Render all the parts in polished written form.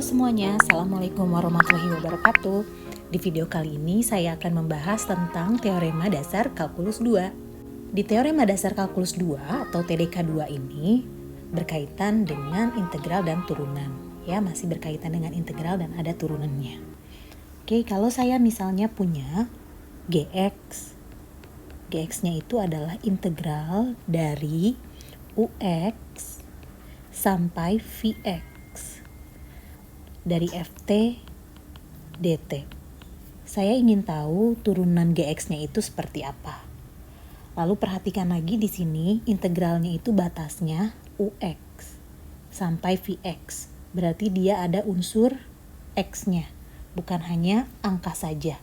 semuanya, Assalamualaikum warahmatullahi wabarakatuh. Di video kali ini saya akan membahas tentang teorema dasar kalkulus 2. Di teorema dasar kalkulus 2 atau TDK 2 ini berkaitan dengan integral dan turunan. Ya, masih berkaitan dengan integral dan ada turunannya. Oke, kalau saya misalnya punya GX. GX-nya itu adalah integral dari UX sampai VX. Dari FT dt. Saya ingin tahu turunan GX-nya itu seperti apa. Lalu perhatikan lagi di sini integralnya itu batasnya UX sampai VX. Berarti dia ada unsur X-nya, bukan hanya angka saja.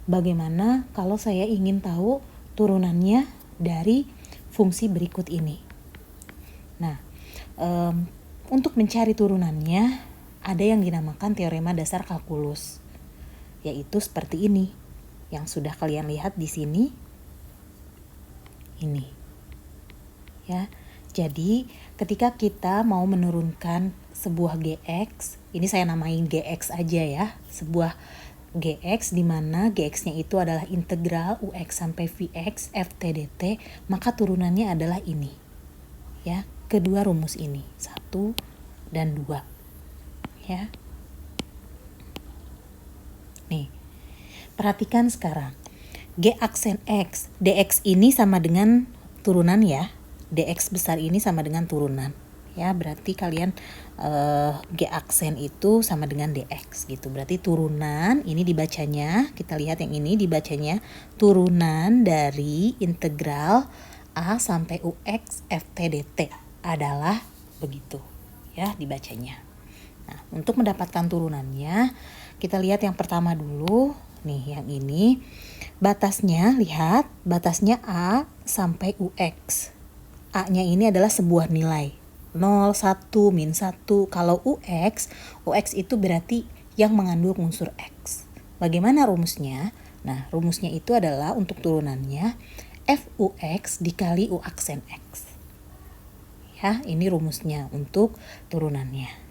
Bagaimana kalau saya ingin tahu turunannya dari fungsi berikut ini? Nah, untuk mencari turunannya ada yang dinamakan teorema dasar kalkulus, yaitu seperti ini, yang sudah kalian lihat di sini. Ini, ya. Jadi ketika kita mau menurunkan sebuah GX, ini saya namain GX aja ya, sebuah GX di mana GX-nya itu adalah integral UX sampai VX FT dt, maka turunannya adalah ini, ya, kedua rumus ini, 1 dan 2. Ya. Nih, perhatikan sekarang. G aksen X, dx ini sama dengan turunan ya. Dx besar ini sama dengan turunan. Ya, berarti kalian G aksen itu sama dengan dx gitu. Berarti turunan ini dibacanya, kita lihat yang ini dibacanya turunan dari integral A sampai UX FT dt adalah begitu ya dibacanya. Nah, untuk mendapatkan turunannya, kita lihat yang pertama dulu. Nih, yang ini batasnya, lihat batasnya A sampai UX. A-nya ini adalah sebuah nilai 0, 1, min 1. Kalau UX itu berarti yang mengandung unsur X. Bagaimana rumusnya? Nah, rumusnya itu adalah untuk turunannya FUX dikali U aksen X. Ya, ini rumusnya untuk turunannya.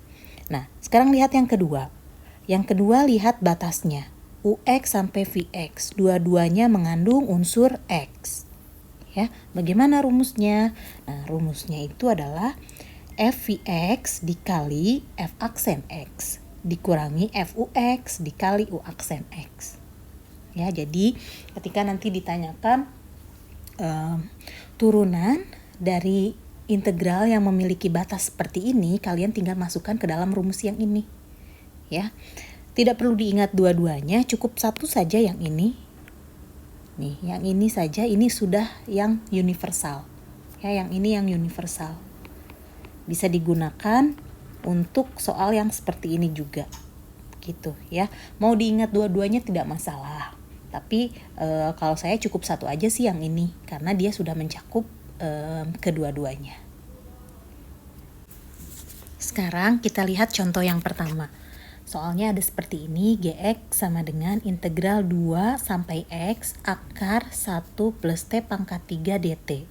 Nah, sekarang lihat yang kedua. Yang kedua lihat batasnya. UX sampai VX. Dua-duanya mengandung unsur X. Ya, bagaimana rumusnya? Nah, rumusnya itu adalah FVX dikali F aksen X dikurangi FUX dikali U aksen X. Ya, jadi ketika nanti ditanyakan turunan dari integral yang memiliki batas seperti ini, kalian tinggal masukkan ke dalam rumus yang ini. Ya. Tidak perlu diingat dua-duanya, cukup satu saja yang ini. Nih, yang ini saja, ini sudah yang universal. Ya, yang ini yang universal. Bisa digunakan untuk soal yang seperti ini juga. Gitu ya. Mau diingat dua-duanya tidak masalah. Tapi kalau saya cukup satu aja sih yang ini, karena dia sudah mencakup kedua-duanya. Sekarang kita lihat contoh yang pertama. Soalnya ada seperti ini, GX sama dengan integral 2 sampai X akar 1 plus T pangkat 3 dt.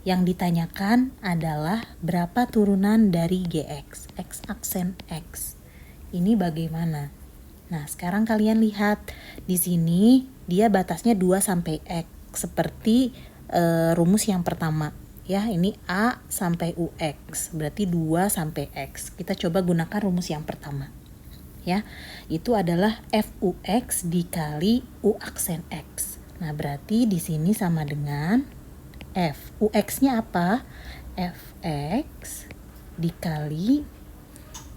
Yang ditanyakan adalah berapa turunan dari GX, X aksen X. Ini bagaimana? Nah, sekarang kalian lihat di sini dia batasnya 2 sampai X seperti rumus yang pertama ya, ini A sampai UX berarti 2 sampai X. Kita coba gunakan rumus yang pertama ya, itu adalah FUX dikali U aksen X. Nah, berarti di sini sama dengan F. UX-nya apa? FX dikali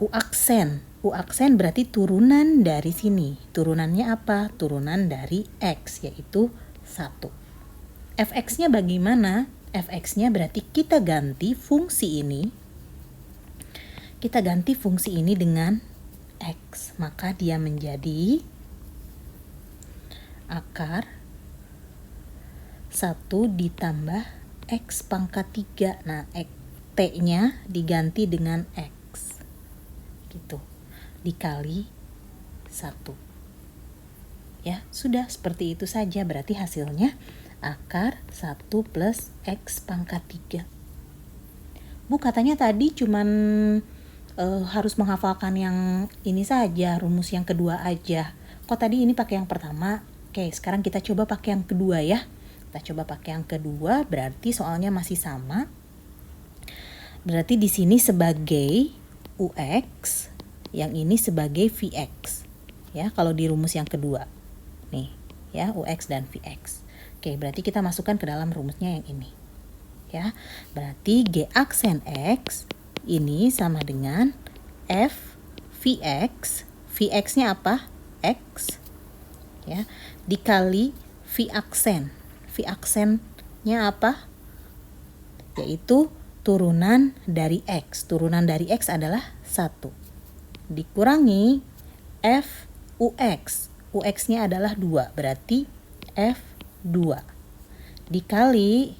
U aksen. U aksen berarti turunan dari sini. Turunannya apa? Turunan dari X, yaitu 1. Fx-nya bagaimana? Fx-nya berarti kita ganti fungsi ini. Kita ganti fungsi ini dengan X. Maka dia menjadi akar 1 ditambah X pangkat 3. Nah, T-nya diganti dengan X. Gitu. Dikali 1. Ya, sudah seperti itu saja. Berarti hasilnya akar 1 plus X pangkat 3. Bu, katanya tadi cuman harus menghafalkan yang ini saja, rumus yang kedua aja. Kok tadi ini pakai yang pertama? Oke, sekarang kita coba pakai yang kedua ya. Kita coba pakai yang kedua, berarti soalnya masih sama. Berarti di sini sebagai UX, yang ini sebagai VX. Ya, kalau di rumus yang kedua. Nih, ya, UX dan VX. Oke, berarti kita masukkan ke dalam rumusnya yang ini. Ya, berarti G aksen X ini sama dengan F VX. VX-nya apa? X. Ya, dikali V aksen. V aksennya apa? Yaitu turunan dari X. Turunan dari X adalah 1. Dikurangi F UX. UX-nya adalah 2. Berarti F2. Dikali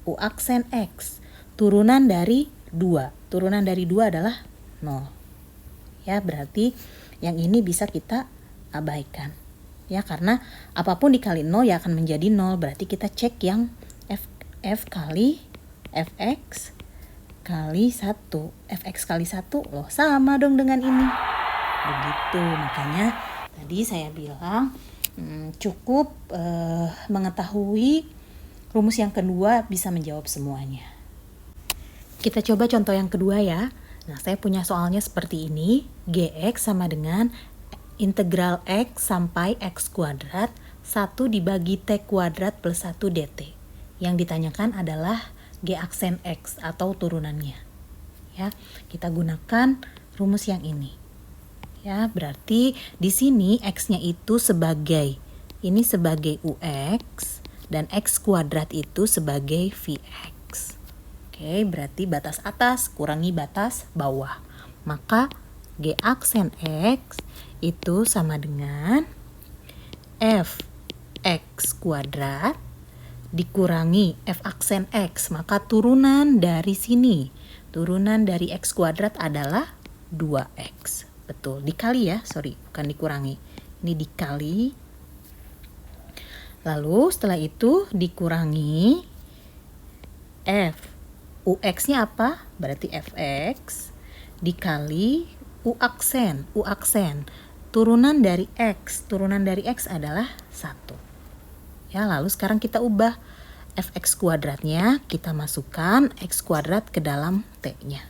U aksen X. Turunan dari 2. Turunan dari 2 adalah 0. Ya, berarti yang ini bisa kita abaikan. Ya, karena apapun dikali 0 ya akan menjadi 0. Berarti kita cek yang F kali Fx kali 1. Fx kali 1 loh, sama dong dengan ini. Begitu, makanya tadi saya bilang cukup mengetahui rumus yang kedua bisa menjawab semuanya. Kita coba contoh yang kedua ya. Nah, saya punya soalnya seperti ini. Gx sama dengan integral x sampai x kuadrat 1 dibagi t kuadrat plus 1 dt. Yang ditanyakan adalah G aksen X atau turunannya. Ya, kita gunakan rumus yang ini. Ya, berarti di sini X-nya itu sebagai UX dan X kuadrat itu sebagai VX. Oke, berarti batas atas kurangi batas bawah. Maka G aksen X itu sama dengan Fx kuadrat dikurangi F aksen X, maka turunan dari sini, turunan dari X kuadrat adalah 2X. Betul, dikali ya, bukan dikurangi. Ini dikali. Lalu setelah itu dikurangi F. UX-nya apa? Berarti Fx dikali U aksen. Turunan dari X. Turunan dari X adalah 1. Ya, lalu sekarang kita ubah Fx kuadratnya, kita masukkan X kuadrat ke dalam T-nya.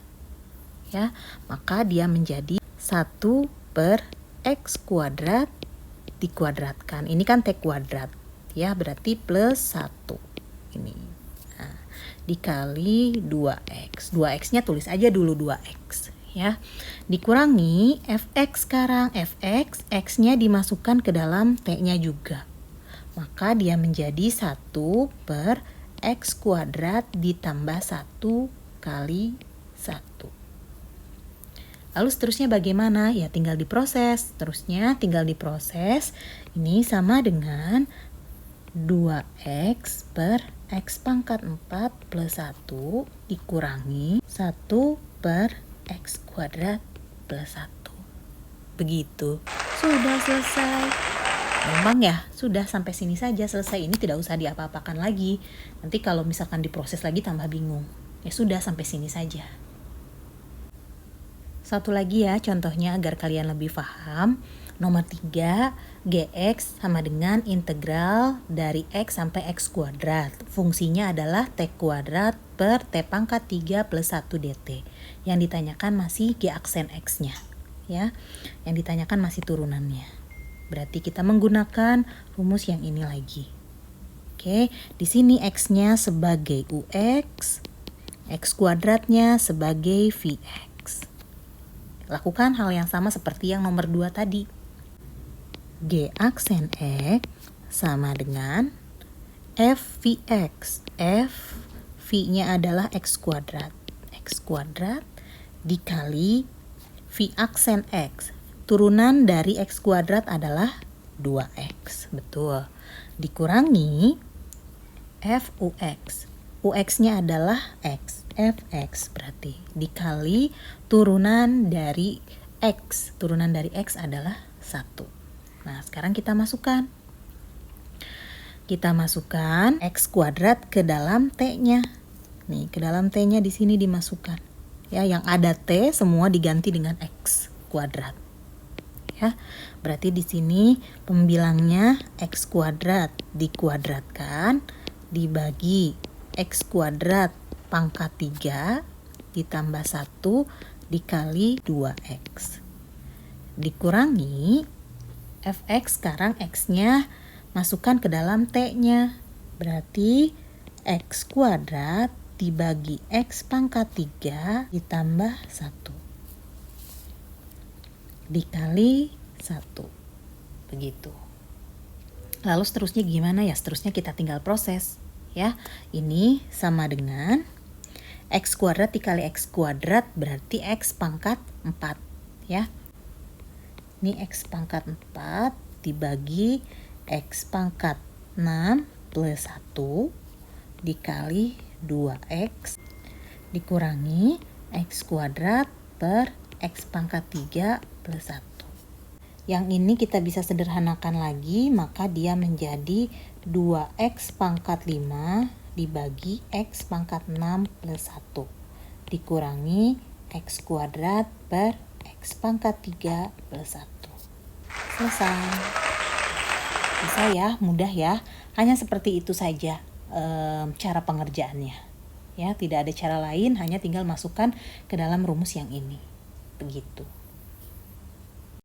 Ya, maka dia menjadi 1 per X kuadrat dikuadratkan. Ini kan T kuadrat. Ya, berarti plus 1. Ini. Nah, dikali 2X. 2X-nya tulis aja dulu 2X. Ya, dikurangi Fx sekarang. Fx, X-nya dimasukkan ke dalam T-nya juga. Maka dia menjadi 1 per X kuadrat ditambah 1 kali 1. Lalu seterusnya bagaimana? Ya tinggal diproses. Terusnya tinggal diproses. Ini sama dengan 2X per X pangkat 4 plus 1 dikurangi 1 per X kuadrat plus 1. Begitu. Sudah selesai. Gampang ya, sudah sampai sini saja selesai. Ini tidak usah diapa-apakan lagi. Nanti kalau misalkan diproses lagi tambah bingung. Ya sudah sampai sini saja. Satu lagi ya contohnya agar kalian lebih paham. Nomor 3, Gx sama dengan integral dari X sampai X kuadrat. Fungsinya adalah T kuadrat per T pangkat 3 plus 1 dt. Yang ditanyakan masih G aksen X-nya. Ya, yang ditanyakan masih turunannya. Berarti kita menggunakan rumus yang ini lagi. Oke, di sini X-nya sebagai UX, X kuadratnya sebagai VX. Lakukan hal yang sama seperti yang nomor 2 tadi. G aksen X sama dengan FVX. F, V-nya adalah X kuadrat. X kuadrat dikali V aksen X. Turunan dari X kuadrat adalah 2X. Betul. Dikurangi FUX. UX-nya adalah X. Fx berarti. Dikali turunan dari X. Turunan dari X adalah 1. Nah, sekarang kita masukkan. Kita masukkan X kuadrat ke dalam T-nya. Nih, ke dalam T-nya di sini dimasukkan. Ya, yang ada T semua diganti dengan X kuadrat. Ya, berarti di sini pembilangnya X kuadrat dikuadratkan dibagi X kuadrat pangkat 3 ditambah 1 dikali 2X. Dikurangi Fx, sekarang X-nya masukkan ke dalam T-nya. Berarti X kuadrat dibagi X pangkat 3 ditambah 1 dikali 1. Begitu. Lalu seterusnya gimana ya? Seterusnya kita tinggal proses. Ya, ini sama dengan X kuadrat dikali X kuadrat berarti X pangkat 4. Ya. Ini X pangkat 4 dibagi X pangkat 6 plus 1 dikali 2X dikurangi X kuadrat per X pangkat 3 plus 1. Yang ini kita bisa sederhanakan lagi, maka dia menjadi 2X pangkat 5 dibagi X pangkat 6 plus 1 dikurangi X kuadrat per X pangkat 3 plus 1. Selesai. Bisa ya, mudah ya. Hanya seperti itu saja cara pengerjaannya. Ya, tidak ada cara lain, hanya tinggal masukkan ke dalam rumus yang ini. Begitu.